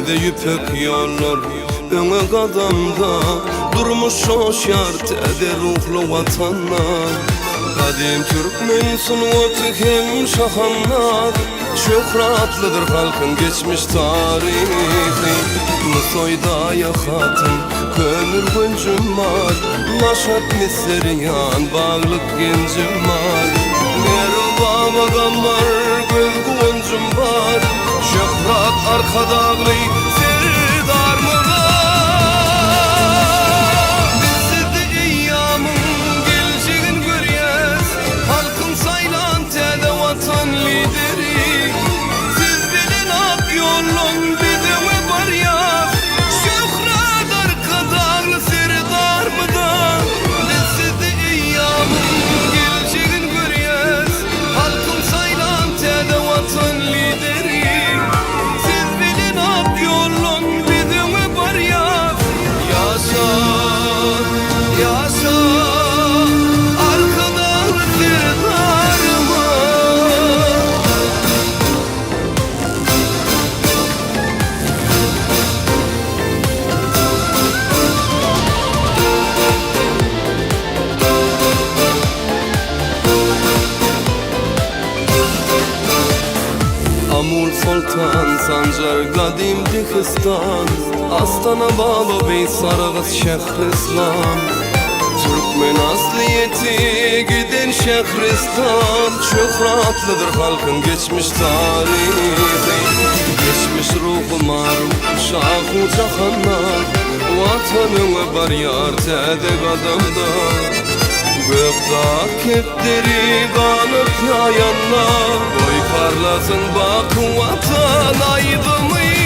Tede yüpek yollar öne kadamda durmuş hoşyar tede ruhlu vatanlar. Kadim Türkmen sunuatı hem şahanlar, şöhratlıdır halkın geçmiş tarihi. Mısoyda ya hatın kömür güncüm var, Maşat miseriyan bağlık gencim var. Merhaba gambar göz güncüm var, şöhrat arkadağlı serdar mı? Amul Sultan Sancar Kadim Dikistan, Astana Balo Bey Sarıgız Şehristan. Türkmen asliyeti giden Şehristan, şöhratlıdır halkın geçmiş tarihi. Geçmiş ruhu maruf şahu cahanlar, vatanını var yar tede kadamda. Gökta kepleri kanıp yayanlar, oy parlasın bak vatan aydın.